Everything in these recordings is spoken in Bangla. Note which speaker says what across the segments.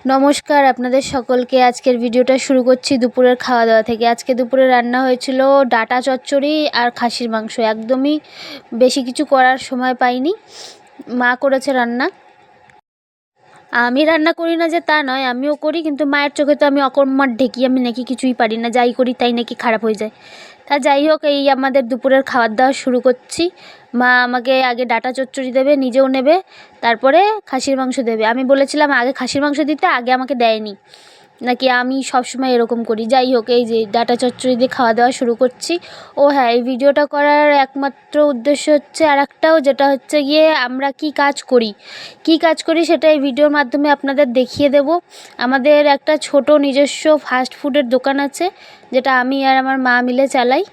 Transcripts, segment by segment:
Speaker 1: নমস্কার আপনাদের সকলকে। আজকের ভিডিওটা শুরু করছি দুপুরের খাওয়া দাওয়া থেকে। আজকে দুপুরে রান্না হয়েছিল ডাঁটা চচ্চড়ি আর খাসির মাংস। একদমই বেশি কিছু করার সময় পাইনি, মা করেছে রান্না। আমি রান্না করি না যে তা নয়, আমিও করি, কিন্তু মায়ের চোখে তো আমি অকর্মার ঢেকি, আমি নাকি কিছুই পারি না, যাই করি তাই নাকি খারাপ হয়ে যায়। তা যাই হোক, এই আমাদের দুপুরের খাবার দাওয়া শুরু করছি। মা আমাকে আগে ডাঁটা চচ্চড়ি দেবে, নিজেও নেবে, তারপরে খাসির মাংস দেবে। আমি বলেছিলাম আগে খাসির মাংস দিতে, আগে আমাকে দেয়নি, নাকি আমি সবসময় এরকম করি। যাই হোক, এই যে ডাঁটা চচ্চড়ি দিয়ে খাওয়া দাওয়া শুরু করছি। ও হ্যাঁ, এই ভিডিওটা করার একমাত্র উদ্দেশ্য হচ্ছে আর একটাও, যেটা হচ্ছে গিয়ে আমরা কি কাজ করি সেটা এই ভিডিওর মাধ্যমে আপনাদের দেখিয়ে দেব। আমাদের একটা ছোট নিজস্ব ফাস্ট ফুডের দোকান আছে, যেটা আমি আর আমার মা মিলে চালাই,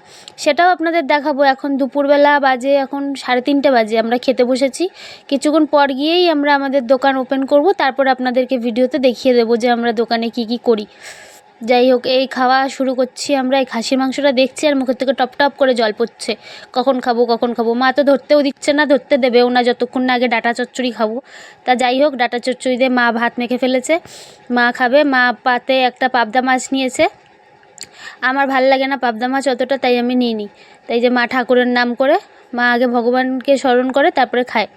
Speaker 1: সেটাও আপনাদের দেখাবো। এখন দুপুরবেলা বাজে, এখন 3:30 বাজে, আমরা খেতে বসেছি। কিছুক্ষণ পর গিয়েই আমরা আমাদের দোকান ওপেন করব, তারপর আপনাদেরকে ভিডিওতে দেখিয়ে দেবো যে আমরা দোকানে কি করি। যাই হোক, এই খাওয়া শুরু করছি আমরা। এই খাসির মাংসটা দেখছি আর মুখের থেকে টপ টপ করে জল পড়ছে, কখন খাবো। মা তো ধরতেও দিচ্ছে না, ধরতে দেবেও না যতক্ষণ না আগে ডাঁটা চচ্চড়ি খাবো। তা যাই হোক, ডাঁটা চচ্চড়ি দিয়ে মা ভাত মেখে ফেলেছে, মা খাবে। মা পাতে একটা পাবদা মাছ নিয়েছে, আমার ভাল লাগে না পাবদা মাছ অতটা, তাই আমি নিইনি। তাই যে মা ঠাকুরের নাম করে, মা আগে ভগবানকে স্মরণ করে তারপরে খায়।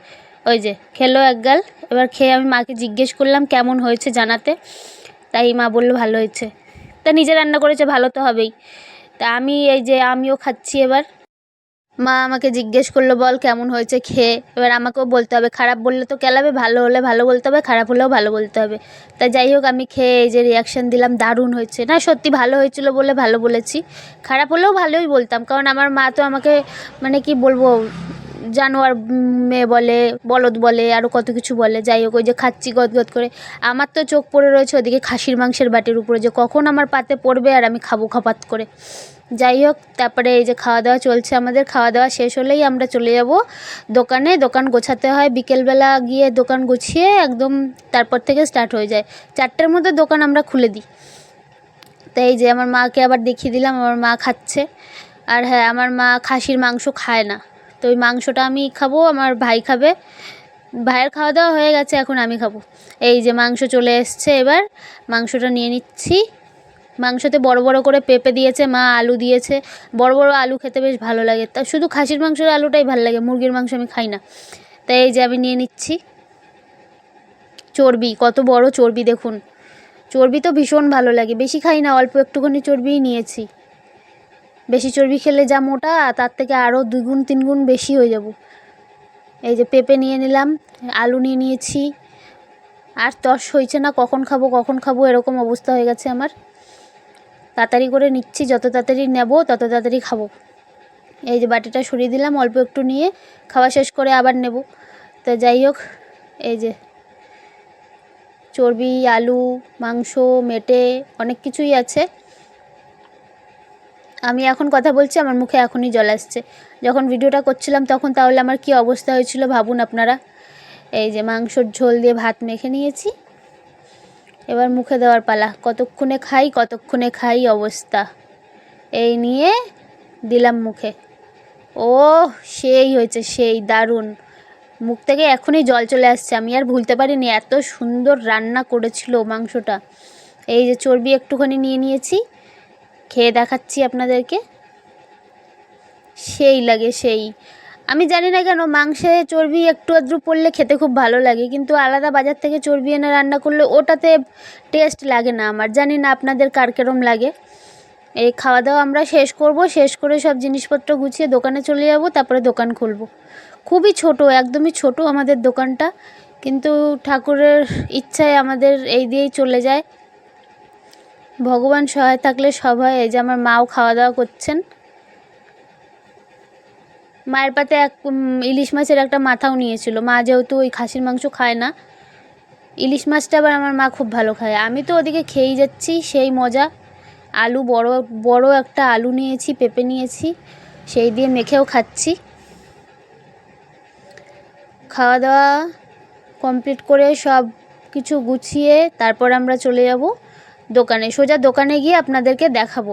Speaker 1: ওই যে খেলো এক গাল। এবার খেয়ে আমি মাকে জিজ্ঞেস করলাম কেমন হয়েছে জানাতে, তাই মা বললো ভালো হয়েছে। তা নিজে রান্না করেছে, ভালো তো হবেই। তা আমিও খাচ্ছি এবার। মা আমাকে জিজ্ঞেস করলো বল কেমন হয়েছে খেয়ে। এবার আমাকেও বলতে হবে, খারাপ বললে তো কেলাবে, ভালো হলে ভালো বলতে হবে, খারাপ হলেও ভালো বলতে হবে। তা যাই হোক, আমি খেয়ে এই যে রিয়াকশান দিলাম, দারুণ হয়েছে। না সত্যি ভালো হয়েছিল বলে ভালো বলেছি, খারাপ হলেও ভালোই বলতাম, কারণ আমার মা তো আমাকে মানে কি বলবো, জানোয়ার মেয়ে বলে, বলদ বলে, আরও কত কিছু বলে। যাই হোক, ওই যে খাচ্ছি গদগদ করে, আমার তো চোখ পড়ে রয়েছে ওদিকে খাসির মাংসের বাটির উপরে, যে কখন আমার পাতে পড়বে আর আমি খাবো খপাত করে। যাই হোক, তারপরে এই যে খাওয়া দাওয়া চলছে আমাদের। খাওয়া দাওয়া শেষ হলেই আমরা চলে যাব দোকানে। দোকান গোছাতে হয়, বিকেলবেলা গিয়ে দোকান গুছিয়ে একদম তারপর থেকে স্টার্ট হয়ে যায়। 4টের মধ্যে দোকান আমরা খুলে দিই। তো এই যে আমার মাকে আবার দেখিয়ে দিলাম, আমার মা খাচ্ছে। আর হ্যাঁ, আমার মা খাসির মাংস খায় না, তো ওই মাংসটা আমি খাবো, আমার ভাই খাবে। ভাইয়ের খাওয়া দাওয়া হয়ে গেছে, এখন আমি খাবো। এই যে মাংস চলে এসছে, এবার মাংসটা নিয়ে নিচ্ছি। মাংসতে বড় বড় করে পেঁপে দিয়েছে, মা আলু দিয়েছে। বড় বড় আলু খেতে বেশ ভালো লাগে, তা শুধু খাসির মাংসের আলুটাই ভালো লাগে, মুরগির মাংস আমি খাই না। তাই এই যে আমি নিয়ে নিচ্ছি। চর্বি, কত বড় চর্বি দেখুন। চর্বি তো ভীষণ ভালো লাগে, বেশি খাই না, অল্প একটুখানি চর্বিই নিয়েছি। বেশি চর্বি খেলে যা মোটা, তার থেকে আরও 2 গুণ 3 গুণ বেশি হয়ে যাব। এই যে পেঁপে নিয়ে নিলাম, আলু নিয়ে নিয়েছি। আর তস হয়েছে না, কখন খাবো এরকম অবস্থা হয়ে গেছে আমার। তাড়াতাড়ি করে নিচ্ছি, যত তাড়াতাড়ি নেব তত তাড়াতাড়ি খাবো। এই যে বাটিটা সরিয়ে দিলাম, অল্প একটু নিয়ে খাওয়া শেষ করে আবার নেব। তো যাই হোক, এই যে চর্বি, আলু, মাংস, মেটে অনেক কিছুই আছে। আমি এখন কথা বলছি, আমার মুখে এখনই জল আসছে। যখন ভিডিওটা করছিলাম তখন তাহলে আমার কি অবস্থা হয়েছিল ভাবুন আপনারা। এই যে মাংসর ঝোল দিয়ে ভাত মেখে নিয়েছি, এবার মুখে দেওয়ার পালা। কতক্ষণে খাই অবস্থা। এই নিয়ে দিলাম মুখে। ও সেই হয়েছে, সেই দারুণ। মুখ থেকে এখনই জল চলে আসছে, আমি আর ভুলতে পারিনি, এত সুন্দর রান্না করেছিল মাংসটা। এই যে চর্বি একটুখানি নিয়ে নিয়েছি, খেয়ে দেখাচ্ছি আপনাদেরকে। সেই লাগে, সেই। আমি জানি না কেন মাংসে চর্বি একটু আধটু পড়লে খেতে খুব ভালো লাগে, কিন্তু আলাদা বাজার থেকে চর্বি এনে রান্না করলে ওটাতে টেস্ট লাগে না আমার। জানি না আপনাদের কার কেরম লাগে। এই খাওয়া দাওয়া আমরা শেষ করব, শেষ করে সব জিনিসপত্র গুছিয়ে দোকানে চলে যাব, তারপরে দোকান খুলব। খুবই ছোট, একদমই ছোট আমাদের দোকানটা, কিন্তু ঠাকুরের ইচ্ছায় আমাদের এই দিয়েই চলে যায়। ভগবান সহায় থাকলে সব হয়। এই যে আমার মাও খাওয়া দাওয়া করছেন। মায়ের পাতে ইলিশ মাছের একটা মাথাও নিয়েছিল। মা যেহেতু ওই খাসির মাংস খায় না, ইলিশ মাছটা আবার আমার মা খুব ভালো খায়। আমি তো ওদিকে খেয়েই যাচ্ছি, সেই মজা। আলু, বড় বড় একটা আলু নিয়েছি, পেঁপে নিয়েছি, সেই দিয়ে মেখেও খাচ্ছি। খাওয়া দাওয়া কমপ্লিট করে সব কিছু গুছিয়ে তারপর আমরা চলে যাব দোকানে। সোজা দোকানে গিয়ে আপনাদেরকে দেখাবো।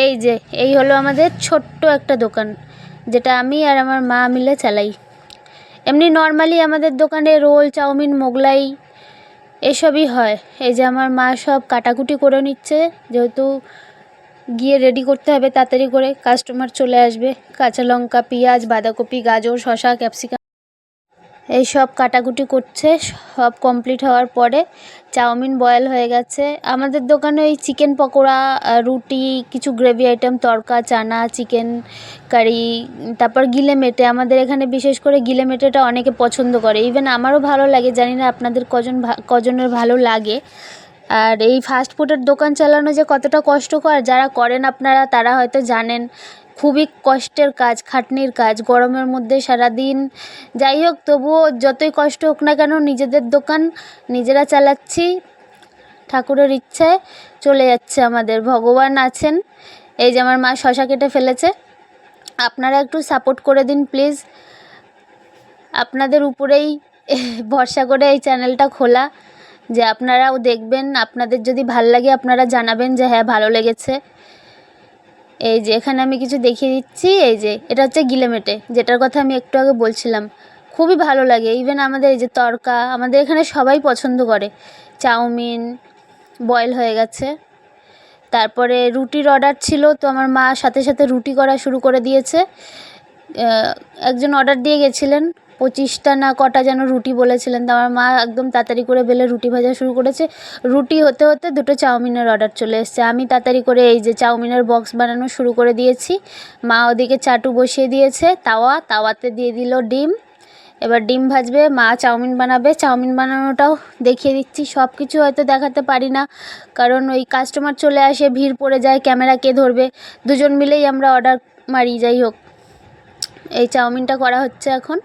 Speaker 1: এই যে এই হলো আমাদের ছোট্ট একটা দোকান, যেটা আমি আর আমার মা মিলে চালাই। এমনি নর্মালি আমাদের দোকানে রোল, চাউমিন, মোগলাই, এসবই হয়। এই যে আমার মা সব কাটাকুটি করে নিচ্ছে, যেহেতু গিয়ে রেডি করতে হবে তাড়াতাড়ি করে, কাস্টমার চলে আসবে। কাঁচা লঙ্কা, পেঁয়াজ, বাঁধাকপি, গাজর, শসা, ক্যাপসিকাম এই সব কাটাকুটি করছে। সব কমপ্লিট হওয়ার পরে চাউমিন বয়েল হয়ে গেছে। আমাদের দোকানে ওই চিকেন পকোড়া, রুটি, কিছু গ্রেভি আইটেম, তড়কা, চানা, চিকেন কারি, তারপর গিলেমেটে। আমাদের এখানে বিশেষ করে গিলেমেটেটা অনেকে পছন্দ করে, ইভেন আমারও ভালো লাগে। জানি না আপনাদের কজনের ভালো লাগে। আর এই ফাস্ট ফুডের দোকান চালানো যে কতটা কষ্টকর, যারা করেন আপনারা তারা হয়তো জানেন। খুবই কষ্টের কাজ, খাটনির কাজ, গরমের মধ্যে সারাদিন। যাই হোক, তবুও যতই কষ্ট হোক না কেন নিজেদের দোকান নিজেরা চালাচ্ছি, ঠাকুরের ইচ্ছায় চলে যাচ্ছে আমাদের, ভগবান আছেন। এই যে আমার মা শশা কেটে ফেলেছে। আপনারা একটু সাপোর্ট করে দিন প্লিজ। আপনাদের উপরেই ভরসা করে এই চ্যানেলটা খোলা, যে আপনারাও দেখবেন। আপনাদের যদি ভাল লাগে আপনারা জানাবেন যে হ্যাঁ ভালো লেগেছে। এই যে এখানে আমি কিছু দেখিয়ে দিচ্ছি। এই যে এটা হচ্ছে গিলেমেটে, যেটার কথা আমি একটু আগে বলছিলাম। খুবই ভালো লাগে। ইভেন আমাদের এই যে তড়কা, আমাদের এখানে সবাই পছন্দ করে। চাউমিন বয়েল হয়ে গেছে। তারপরে রুটির অর্ডার ছিল, তো আমার মা সাথে সাথে রুটি করা শুরু করে দিয়েছে। একজন অর্ডার দিয়ে গেছিলেন 25টা না কটা যেন রুটি বলেছিলেন, তো আমার মা একদম তাড়াতাড়ি করে বেলে রুটি ভাজা শুরু করেছে। রুটি হতে হতে 2টো চাউমিনের অর্ডার চলে এসছে। আমি তাড়াতাড়ি করে এই যে চাউমিনের বক্স বানানো শুরু করে দিয়েছি। মা ওদিকে চাটু বসিয়ে দিয়েছে, তাওয়াতে দিয়ে দিল ডিম। এবার ডিম ভাজবে, মা চাউমিন বানাবে। চাউমিন বানানোটাও দেখিয়ে দিচ্ছি। সব কিছু হয়তো দেখাতে পারি না, কারণ ওই কাস্টমার চলে আসে, ভিড় পড়ে যায়, ক্যামেরা কে ধরবে। দুজন মিলেই আমরা অর্ডার মারি। যাই হোক, এই চাউমিনটা করা হচ্ছে এখন।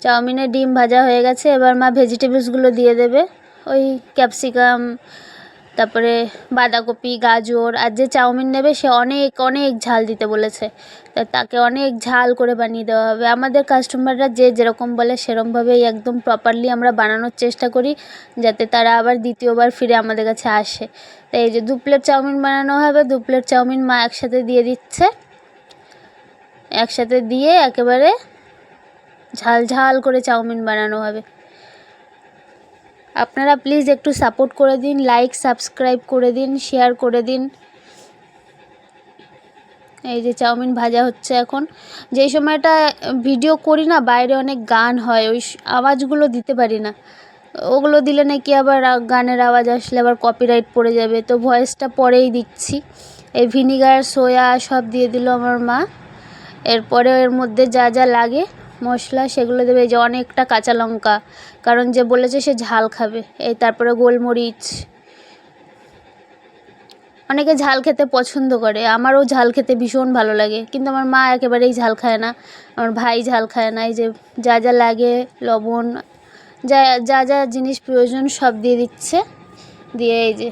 Speaker 1: চাউমিনের ডিম ভাজা হয়ে গেছে। এবার মা ভেজিটেবলসগুলো দিয়ে দেবে, ওই ক্যাপসিকাম, তারপরে বাঁধাকপি, গাজর। আর যে চাউমিন নেবে সে অনেক অনেক ঝাল দিতে বলেছে, তাকে অনেক ঝাল করে বানিয়ে দেওয়া হবে। আমাদের কাস্টমাররা যে যেরকম বলে সেরকমভাবেই একদম প্রপারলি আমরা বানানোর চেষ্টা করি, যাতে তারা আবার দ্বিতীয়বার ফিরে আমাদের কাছে আসে। তাই এই যে 2 প্লেট চাউমিন বানানো হবে। 2 প্লেট চাউমিন মা একসাথে দিয়ে দিচ্ছে। একসাথে দিয়ে একেবারে ঝাল ঝাল করে চাউমিন বানানো হবে। আপনারা প্লিজ একটু সাপোর্ট করে দিন, লাইক সাবস্ক্রাইব করে দিন, শেয়ার করে দিন। এই যে চাউমিন ভাজা হচ্ছে এখন। যেই সময়টা ভিডিও করি না, বাইরে অনেক গান হয়, ওই আওয়াজগুলো দিতে পারি না। ওগুলো দিলে নাকি আবার গানের আওয়াজ আসলে আবার কপিরাইট পড়ে যাবে, তো ভয়েসটা পরেই দিচ্ছি। এই ভিনিগার, সোয়া সব দিয়ে দিল আমার মা। এরপরে এর মধ্যে যা যা লাগে মশলা সেগুলো দেবে। এই যে অনেকটা কাঁচা লঙ্কা, কারণ যে বলেছে সে ঝাল খাবে। এই তারপরে গোলমরিচ। অনেকে ঝাল খেতে পছন্দ করে, আমারও ঝাল খেতে ভীষণ ভালো লাগে, কিন্তু আমার মা একেবারেই ঝাল খায় না, আমার ভাই ঝাল খায় না। এই যে যা যা লাগে, লবণ, যা যা যা জিনিস প্রয়োজন সব দিয়ে দিচ্ছে। দিয়ে এই যে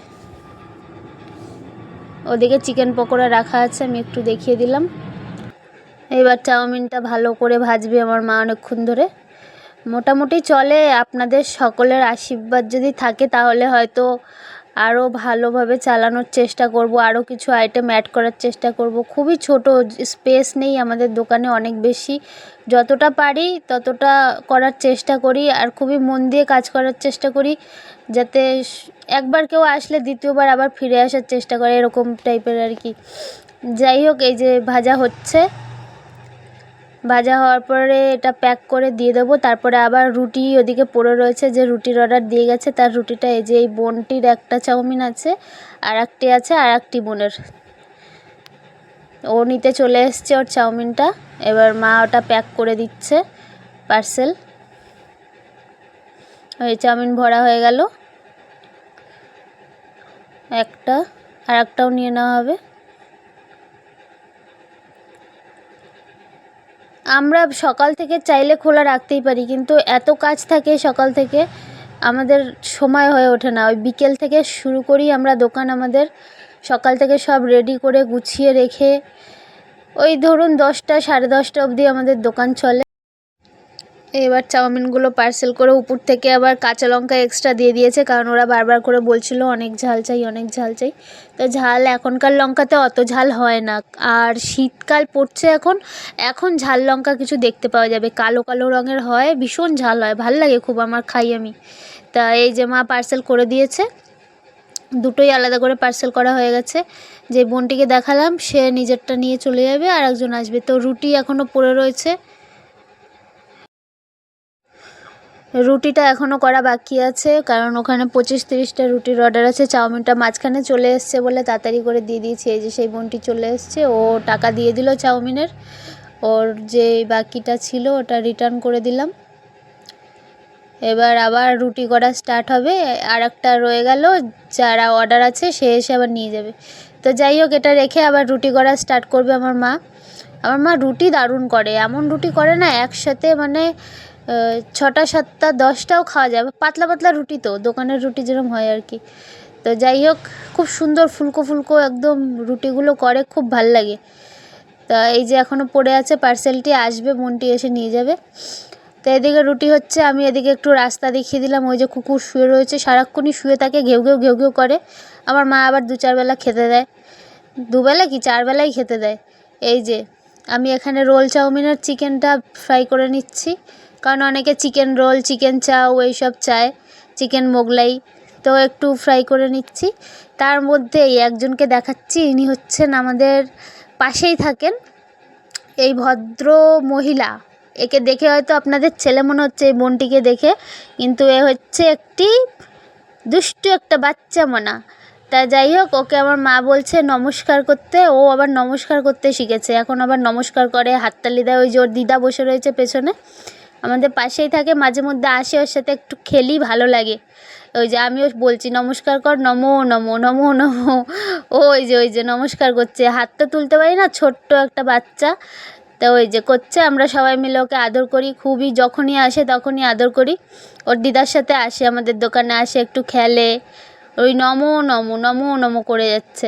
Speaker 1: ওদিকে চিকেন পকোড়া রাখা আছে, আমি একটু দেখিয়ে দিলাম। এবার চাউমিনটা ভালো করে ভাজবে আমার মা অনেকক্ষণ ধরে। মোটামুটি চলে। আপনাদের সকলের আশীর্বাদ যদি থাকে তাহলে হয়তো আরও ভালোভাবে চালানোর চেষ্টা করব, আরও কিছু আইটেম অ্যাড করার চেষ্টা করব। খুবই ছোট, স্পেস নেই আমাদের দোকানে অনেক বেশি। যতটা পারি ততটা করার চেষ্টা করি, আর খুবই মন দিয়ে কাজ করার চেষ্টা করি, যাতে একবার কেউ আসলে দ্বিতীয়বার আবার ফিরে আসার চেষ্টা করে, এরকম টাইপের আর কি। যাই হোক, এই যে ভাজা হচ্ছে। ভাজা হওয়ার পরে এটা প্যাক করে দিয়ে দেবো। তারপরে আবার রুটি ওদিকে পড়ে রয়েছে, যে রুটির অর্ডার দিয়ে গেছে তার রুটিটা। এই যে এই বোনটির একটা চাউমিন আছে, আর একটি আছে আর একটি বোনের, ও নিতে চলে এসছে ওর চাউমিনটা। এবার মা ওটা প্যাক করে দিচ্ছে পার্সেল। ওই চাউমিন ভরা হয়ে গেল একটা, আর একটাও নিয়ে নেওয়া হবে। আমরা সকাল থেকে চাইলে খোলা রাখতেই পারি, কিন্তু এত কাজ থাকে সকাল থেকে, আমাদের সময় হয়ে ওঠে না। ওই বিকেল থেকে শুরু করি আমরা দোকান, আমাদের সকাল থেকে সব রেডি করে গুছিয়ে রেখে ওই ধরুন 10টা, 10:30 অবধি আমাদের দোকান চলে। এবার চাউমিনগুলো পার্সেল করে উপর থেকে আবার কাঁচা লঙ্কা এক্সট্রা দিয়ে দিয়েছে, কারণ ওরা বারবার করে বলছিল অনেক ঝাল চাই, অনেক ঝাল চাই। তো ঝাল এখনকার লঙ্কাতে অত ঝাল হয় না, আর শীতকাল পড়ছে এখন, এখন ঝাল লঙ্কা কিছু দেখতে পাওয়া যাবে, কালো কালো রঙের হয়, ভীষণ ঝাল হয়, ভাল লাগে খুব, আমার খাই আমি। তা এই যে মা পার্সেল করে দিয়েছে, দুটোই আলাদা করে পার্সেল করা হয়ে গেছে। যে বোনটিকে দেখালাম সে নিজেরটা নিয়ে চলে যাবে, আর একজন আসবে। তো রুটি এখনও পড়ে রয়েছে, রুটিটা এখনও করা বাকি আছে, কারণ ওখানে 25-30টা রুটির অর্ডার আছে। চাউমিনটা মাঝখানে চলে এসছে বলে তাড়াতাড়ি করে দিয়ে দিয়েছি। এই যে সেই বোনটি চলে এসছে, ও টাকা দিয়ে দিল চাউমিনের, ওর যে বাকিটা ছিল ওটা রিটার্ন করে দিলাম। এবার আবার রুটি করা স্টার্ট হবে, আর একটা রয়ে গেল, যারা অর্ডার আছে সে এসে আবার নিয়ে যাবে। তো যাই হোক, এটা রেখে আবার রুটি করা স্টার্ট করবে আমার মা। আমার মা রুটি দারুণ করে, এমন রুটি করে না একসাথে, মানে 6টা 7টা 10টাও খাওয়া যাবে, পাতলা পাতলা রুটি, তো দোকানের রুটি যেরকম হয় আর কি। তো যাই হোক, খুব সুন্দর ফুলকো ফুলকো একদম রুটিগুলো করে, খুব ভাল লাগে। তা এই যে এখনও পড়ে আছে, পার্সেলটি আসবে, বোনটি এসে নিয়ে যাবে। তো এদিকে রুটি হচ্ছে, আমি এদিকে একটু রাস্তা দেখিয়ে দিলাম। ওই যে কুকুর শুয়ে রয়েছে, সারাক্ষণই শুয়ে থাকে, ঘেউ ঘেউ ঘেউ ঘেউ করে। আমার মা আবার 2-4 বেলা খেতে দেয়, 2 বেলা কি 4 বেলাই খেতে দেয়। এই যে আমি এখানে রোল চাউমিনের চিকেনটা ফ্রাই করে নিচ্ছি, কারণ অনেকে চিকেন রোল, চিকেন চাউ এইসব চায়, চিকেন মোগলাই, তো একটু ফ্রাই করে নিচ্ছি। তার মধ্যে একজনকে দেখাচ্ছি, ইনি হচ্ছেন আমাদের পাশেই থাকেন, এই ভদ্র মহিলা। একে দেখে হয়তো আপনাদের ছেলে মনে হচ্ছে, এই বোনটিকে দেখে, কিন্তু এ হচ্ছে একটি দুষ্টু একটা বাচ্চা মনা। তা যাই হোক, ওকে আমার মা বলছে নমস্কার করতে, ও আবার নমস্কার করতে শিখেছে, এখন আবার নমস্কার করে, হাততালি দেয়। ওই যে ওর দিদা বসে রয়েছে পেছনে, আমাদের পাশেই থাকে, মাঝে মধ্যে আসে, ওর সাথে একটু খেলি, ভালো লাগে। ওই যে আমিও বলছি নমস্কার কর, নমো নমো নমো নমো, ওই যে নমস্কার করছে, হাত তো তুলতে পারি না, ছোট্ট একটা বাচ্চা। তো ওই যে করছে, আমরা সবাই মিলে ওকে আদর করি খুবই, যখনই আসে তখনই আদর করি। ওর দিদার সাথে আসে, আমাদের দোকানে আসে, একটু খেলে, ওই নমো নমো নমো নমো করে যাচ্ছে।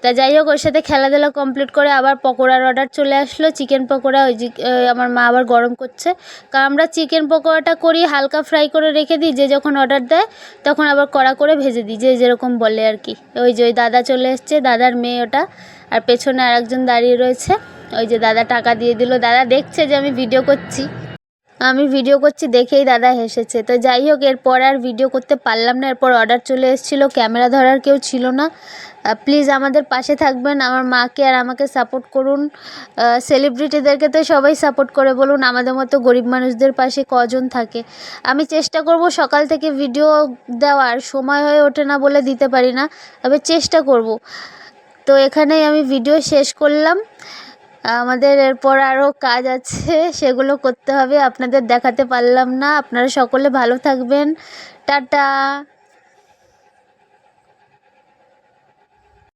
Speaker 1: তা যাই হোক, ওর সাথে খেলাধুলা কমপ্লিট করে আবার পকোড়ার অর্ডার চলে আসলো, চিকেন পকোড়া। ওই যে আমার মা আবার গরম করছে, কারণ আমরা চিকেন পকোড়াটা করি হালকা ফ্রাই করে রেখে দিই, যে যখন অর্ডার দেয় তখন আবার কড়া করে ভেজে দিই, যে যেরকম বলে আর কি। ওই যে ওই দাদা চলে এসছে, দাদার মেয়ে ওটা, আর পেছনে আর একজন দাঁড়িয়ে রয়েছে। ওই যে দাদা টাকা দিয়ে দিল, দাদা দেখছে যে আমি ভিডিও করছি, দেখেই দাদা হেসেছে। তো যাই হোক, এরপর আর ভিডিও করতে পারলাম না, এরপর অর্ডার চলে এসেছিলো, ক্যামেরা ধরার কেউ ছিল না। প্লিজ আমাদের পাশে থাকবেন, আমার মাকে আর আমাকে সাপোর্ট করুন। সেলিব্রিটিদেরকে তো সবাই সাপোর্ট করে, বলুন আমাদের মতো গরিব মানুষদের পাশে কজন থাকে। আমি চেষ্টা করব সকাল থেকে ভিডিও দেওয়ার, সময় হয়ে ওঠে না বলে দিতে পারি না, তবে চেষ্টা করব। তো এখানেই আমি ভিডিও শেষ করলাম, আমাদের এরপর আরও কাজ আছে, সেগুলো করতে হবে, আপনাদের দেখাতে পারলাম না। আপনারা সকলে ভালো থাকবেন, টাটা।